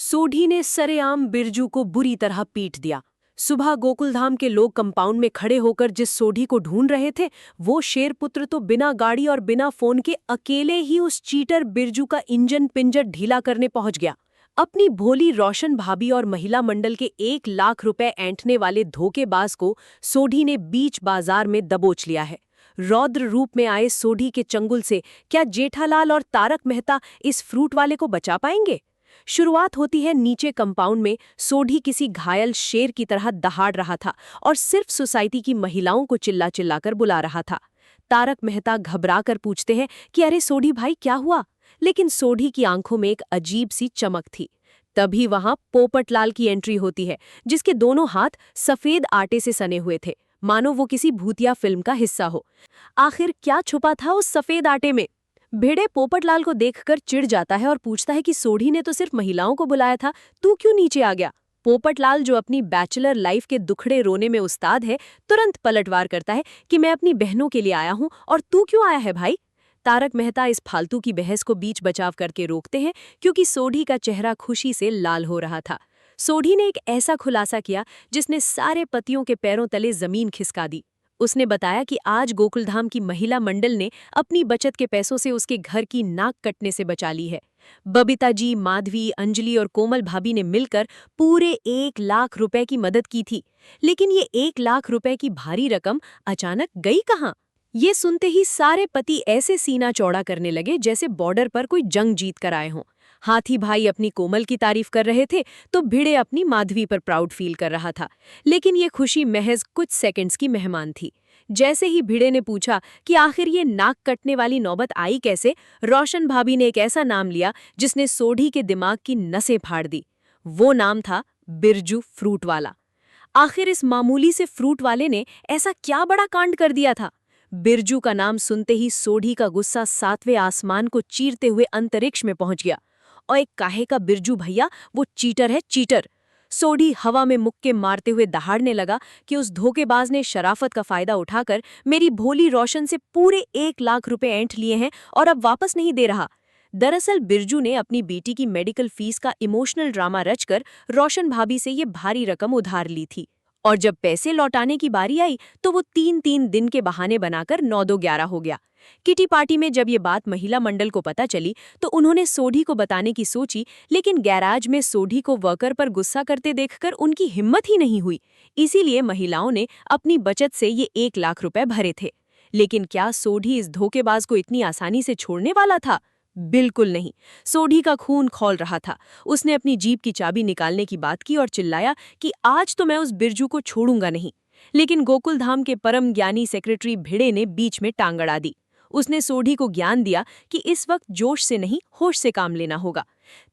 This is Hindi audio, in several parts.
सोढ़ी ने सरेआम बिरजू को बुरी तरह पीट दिया। सुबह गोकुलधाम के लोग कंपाउंड में खड़े होकर जिस सोढ़ी को ढूंढ रहे थे, वो शेरपुत्र तो बिना गाड़ी और बिना फोन के अकेले ही उस चीटर बिरजू का इंजन पिंजर ढीला करने पहुंच गया। अपनी भोली रोशन भाभी और महिला मंडल के 1 लाख रुपए ऐंठने वाले धोखेबाज को सोढ़ी ने बीच बाजार में दबोच लिया है। रौद्र रूप में आए सोढ़ी के चंगुल से क्या जेठालाल और तारक मेहता इस फ्रूट वाले को बचा पाएंगे? शुरुआत होती है नीचे कंपाउंड में। सोढ़ी किसी घायल शेर की तरह दहाड़ रहा था और सिर्फ सोसाइटी की महिलाओं को चिल्ला चिल्लाकर बुला रहा था। तारक मेहता घबरा कर पूछते हैं कि अरे सोढ़ी भाई क्या हुआ? लेकिन सोढ़ी की आंखों में एक अजीब सी चमक थी। तभी वहां पोपटलाल की एंट्री होती है, जिसके दोनों हाथ सफेद आटे से सने हुए थे, मानो वो किसी भूतिया फिल्म का हिस्सा हो। आखिर क्या छुपा था उस सफेद आटे में? भिड़े पोपटलाल को देखकर चिढ़ जाता है और पूछता है कि सोढ़ी ने तो सिर्फ महिलाओं को बुलाया था, तू क्यों नीचे आ गया? पोपटलाल, जो अपनी बैचलर लाइफ के दुखड़े रोने में उस्ताद है, तुरंत पलटवार करता है कि मैं अपनी बहनों के लिए आया हूं और तू क्यों आया है भाई? तारक मेहता इस फालतू की बहस को बीच बचाव करके रोकते हैं, क्योंकि सोढ़ी का चेहरा खुशी से लाल हो रहा था। सोढ़ी ने एक ऐसा खुलासा किया जिसने सारे पतियों के पैरों तले जमीन खिसका दी। उसने बताया कि आज गोकुलधाम की महिला मंडल ने अपनी बचत के पैसों से उसके घर की नाक कटने से बचा ली है। बबीता जी, माधवी, अंजलि और कोमल भाभी ने मिलकर पूरे 1 लाख रुपए की मदद की थी। लेकिन ये 1 लाख रुपए की भारी रकम अचानक गई कहाँ? ये सुनते ही सारे पति ऐसे सीना चौड़ा करने लगे जैसे बॉर्डर पर कोई जंग जीत कर आए हों। हाथी भाई अपनी कोमल की तारीफ कर रहे थे तो भिड़े अपनी माधवी पर प्राउड फील कर रहा था। लेकिन ये खुशी महज कुछ सेकंड्स की मेहमान थी। जैसे ही भिड़े ने पूछा कि आखिर ये नाक कटने वाली नौबत आई कैसे, रोशन भाभी ने एक ऐसा नाम लिया जिसने सोढ़ी के दिमाग की नसें फाड़ दी। वो नाम था बिरजू फ्रूट वाला। आखिर इस मामूली से फ्रूट वाले ने ऐसा क्या बड़ा कांड कर दिया था? बिरजू का नाम सुनते ही सोढ़ी का गुस्सा 7वें आसमान को चीरते हुए अंतरिक्ष में पहुंच गया। और एक काहे का बिरजू भैया, वो चीटर है, चीटर। सोढ़ी हवा में मुक्के मारते हुए दहाड़ने लगा कि उस धोखेबाज ने शराफत का फायदा उठाकर मेरी भोली रोशन से पूरे 1 लाख रुपए ऐंठ लिए हैं और अब वापस नहीं दे रहा। दरअसल बिरजू ने अपनी बेटी की मेडिकल फीस का इमोशनल ड्रामा रचकर रोशन भाभी से ये भारी रकम उधार ली थी। और जब पैसे लौटाने की बारी आई तो वो 3-3 दिन के बहाने बनाकर 9-2-11 हो गया। किटी पार्टी में जब ये बात महिला मंडल को पता चली तो उन्होंने सोढ़ी को बताने की सोची, लेकिन गैराज में सोढ़ी को वर्कर पर गुस्सा करते देखकर उनकी हिम्मत ही नहीं हुई। इसीलिए महिलाओं ने अपनी बचत से ये 1 लाख रुपए भरे थे। लेकिन क्या सोढ़ी इस धोखेबाज को इतनी आसानी से छोड़ने वाला था? बिल्कुल नहीं। सोढ़ी का खून खौल रहा था। उसने अपनी जीप की चाबी निकालने की बात की और चिल्लाया कि आज तो मैं उस बिरजू को छोड़ूंगा नहीं। लेकिन गोकुलधाम के परम ज्ञानी सेक्रेटरी भिड़े ने बीच में टांग अड़ा दी। उसने सोढ़ी को ज्ञान दिया कि इस वक्त जोश से नहीं, होश से काम लेना होगा।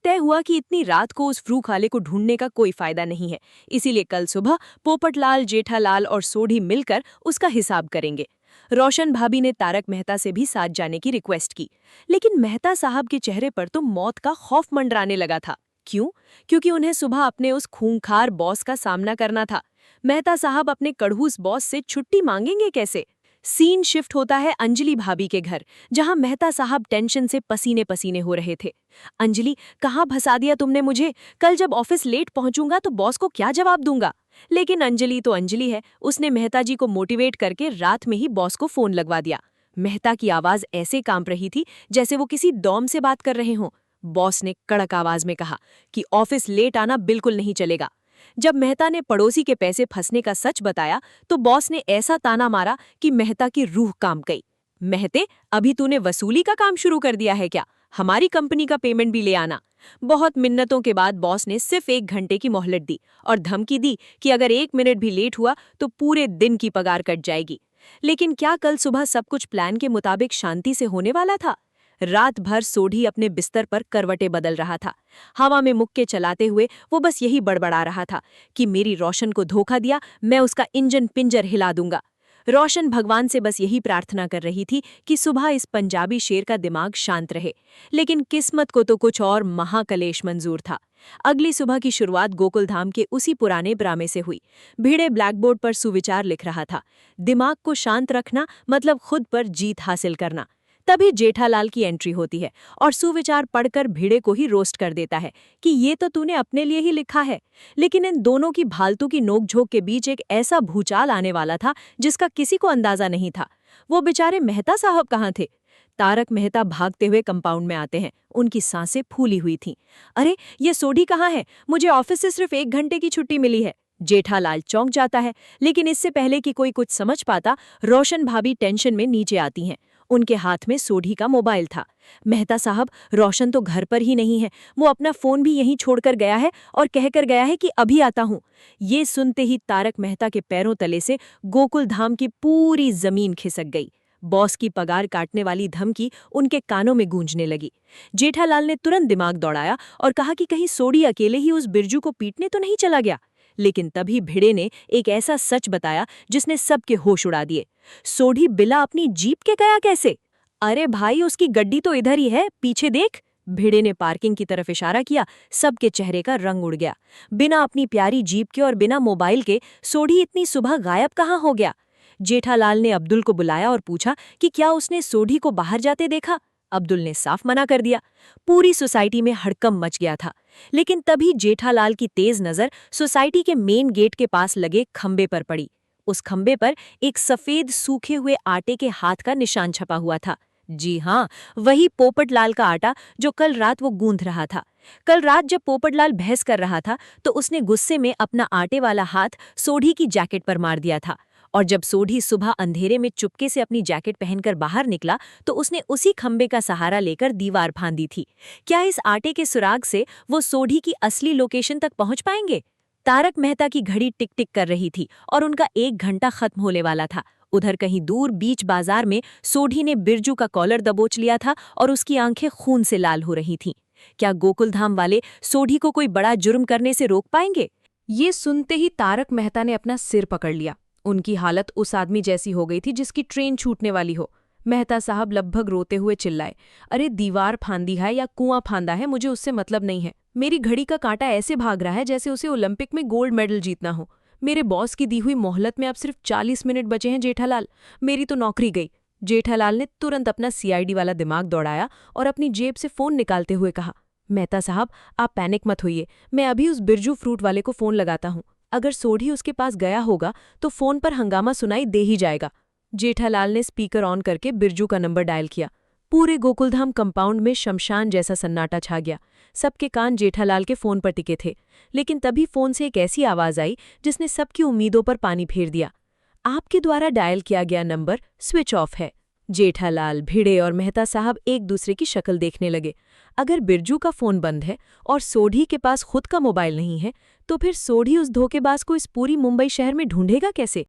तय हुआ कि इतनी रात को उस फ्रूट वाले को ढूंढने का कोई फायदा नहीं है, इसीलिए कल सुबह पोपटलाल, जेठालाल और सोढ़ी मिलकर उसका हिसाब करेंगे। रोशन भाभी ने तारक मेहता से भी साथ जाने की रिक्वेस्ट की, लेकिन मेहता साहब के चेहरे पर तो मौत का खौफ मंडराने लगा था। क्यों? क्योंकि उन्हें सुबह अपने उस खूंखार बॉस का सामना करना था। मेहता साहब अपने कड़हूस बॉस से छुट्टी मांगेंगे कैसे? सीन शिफ्ट होता है अंजलि भाभी के घर, जहां मेहता साहब टेंशन से पसीने पसीने हो रहे थे। अंजलि, कहाँ फंसा दिया तुमने मुझे? कल जब ऑफिस लेट पहुंचूंगा तो बॉस को क्या जवाब दूंगा? लेकिन अंजलि तो अंजलि है। उसने मेहता जी को मोटिवेट करके रात में ही बॉस को फोन लगवा दिया। मेहता की आवाज ऐसे कांप रही थी जैसे वो किसी डॉम से बात कर रहे हों। बॉस ने कड़क आवाज में कहा कि ऑफिस लेट आना बिल्कुल नहीं चलेगा। जब मेहता ने पड़ोसी के पैसे फंसने का सच बताया तो बॉस ने ऐसा ताना मारा कि मेहता की रूह कांप गई। मेहते, अभी तूने वसूली का काम शुरू कर दिया है क्या? हमारी कंपनी का पेमेंट भी ले आना। बहुत मिन्नतों के बाद बॉस ने सिर्फ 1 घंटे की मोहलत दी और धमकी दी कि अगर 1 मिनट भी लेट हुआ तो पूरे दिन की पगार कट जाएगी। लेकिन क्या कल सुबह सब कुछ प्लान के मुताबिक शांति से होने वाला था? रात भर सोढ़ी अपने बिस्तर पर करवटें बदल रहा था। हवा में मुक्के चलाते हुए वो बस यही बड़बड़ा रहा था कि मेरी रोशन को धोखा दिया, मैं उसका इंजन पिंजर हिला दूंगा। रोशन भगवान से बस यही प्रार्थना कर रही थी कि सुबह इस पंजाबी शेर का दिमाग शांत रहे। लेकिन किस्मत को तो कुछ और महाकलेश मंजूर था। अगली सुबह की शुरुआत गोकुलधाम के उसी पुराने ड्रामे से हुई। भिड़े ब्लैकबोर्ड पर सुविचार लिख रहा था। दिमाग को शांत रखना मतलब खुद पर जीत हासिल करना। तभी जेठालाल की एंट्री होती है और सुविचार पढ़कर भिड़े को ही रोस्ट कर देता है कि ये तो तूने अपने लिए ही लिखा है। लेकिन इन दोनों की फालतू की नोकझोंक के बीच एक ऐसा भूचाल आने वाला था जिसका किसी को अंदाजा नहीं था। वो बेचारे मेहता साहब कहाँ थे? तारक मेहता भागते हुए कंपाउंड में आते हैं। उनकी सांसें फूली हुई थीं। अरे, ये सोढ़ी कहाँ है? मुझे ऑफिस से सिर्फ 1 घंटे की छुट्टी मिली है। जेठालाल चौंक जाता है, लेकिन इससे पहले कि कोई कुछ समझ पाता, रोशन भाभी टेंशन में नीचे आती हैं। उनके हाथ में सोढ़ी का मोबाइल था। मेहता साहब, रोशन तो घर पर ही नहीं है। वो अपना फोन भी यहीं छोड़कर गया है और कहकर गया है कि अभी आता हूँ। ये सुनते ही तारक मेहता के पैरों तले से गोकुल धाम की पूरी जमीन खिसक गई। बॉस की पगार काटने वाली धमकी उनके कानों में गूंजने लगी। जेठालाल ने तुरंत दिमाग दौड़ाया और कहा कि कहीं सोढ़ी अकेले ही उस बिरजू को पीटने तो नहीं चला गया। लेकिन तभी भिड़े ने एक ऐसा सच बताया जिसने सबके होश उड़ा दिए। सोढ़ी बिला अपनी जीप के गया कैसे? अरे भाई, उसकी गड्डी तो इधर ही है, पीछे देख। भिड़े ने पार्किंग की तरफ इशारा किया। सबके चेहरे का रंग उड़ गया। बिना अपनी प्यारी जीप के और बिना मोबाइल के सोढ़ी इतनी सुबह गायब कहाँ हो गया? जेठालाल ने अब्दुल को बुलाया और पूछा कि क्या उसने सोढ़ी को बाहर जाते देखा। अब्दुल ने साफ मना कर दिया। पूरी सोसाइटी में हड़कंप मच गया था। लेकिन तभी जेठालाल की तेज नजर सोसाइटी के मेन गेट के पास लगे खंबे पर पड़ी। उस खंबे पर एक सफेद सूखे हुए आटे के हाथ का निशान छपा हुआ था। जी हाँ, वही पोपटलाल का आटा जो कल रात वो गूंथ रहा था। कल रात जब पोपटलाल बहस कर रहा था तो उसने गुस्से में अपना आटे वाला हाथ सोढ़ी की जैकेट पर मार दिया था। और जब सोढ़ी सुबह अंधेरे में चुपके से अपनी जैकेट पहनकर बाहर निकला तो उसने उसी खंबे का सहारा लेकर दीवार फांदी थी। क्या इस आटे के सुराग से वो सोढ़ी की असली लोकेशन तक पहुंच पाएंगे? तारक मेहता की घड़ी टिक टिक कर रही थी और उनका 1 घंटा खत्म होने वाला था। उधर कहीं दूर बीच बाजार में सोढ़ी ने बिरजू का कॉलर दबोच लिया था और उसकी आंखें खून से लाल हो रही थीं। क्या गोकुलधाम वाले सोढ़ी को कोई बड़ा जुर्म करने से रोक पाएंगे? ये सुनते ही तारक मेहता ने अपना सिर पकड़ लिया। उनकी हालत उस आदमी जैसी हो गई थी जिसकी ट्रेन छूटने वाली हो। मेहता साहब लगभग रोते हुए चिल्लाए, अरे दीवार फांदी है या कुआं फांदा है, मुझे उससे मतलब नहीं है। मेरी घड़ी का कांटा ऐसे भाग रहा है जैसे उसे ओलंपिक में गोल्ड मेडल जीतना हो। मेरे बॉस की दी हुई मोहलत में अब सिर्फ 40 मिनट बचे हैं जेठालाल। मेरी तो नौकरी गई। जेठालाल ने तुरंत अपना सीआईडी वाला दिमाग दौड़ाया और अपनी जेब से फोन निकालते हुए कहा, मेहता साहब, आप पैनिक मत होइए, मैं अभी उस बिरजू फ्रूट वाले को फोन लगाता हूँ। अगर सोढ़ी उसके पास गया होगा तो फोन पर हंगामा सुनाई दे ही जाएगा। जेठालाल ने स्पीकर ऑन करके बिरजू का नंबर डायल किया। पूरे गोकुलधाम कंपाउंड में शमशान जैसा सन्नाटा छा गया। सबके कान जेठालाल के फोन पर टिके थे। लेकिन तभी फोन से एक ऐसी आवाज आई जिसने सबकी उम्मीदों पर पानी फेर दिया। आपके द्वारा डायल किया गया नंबर स्विच ऑफ है। जेठालाल, भिड़े और मेहता साहब एक दूसरे की शक्ल देखने लगे। अगर बिरजू का फोन बंद है और सोढ़ी के पास खुद का मोबाइल नहीं है तो फिर सोढ़ी उस धोखेबाज को इस पूरी मुंबई शहर में ढूंढेगा कैसे?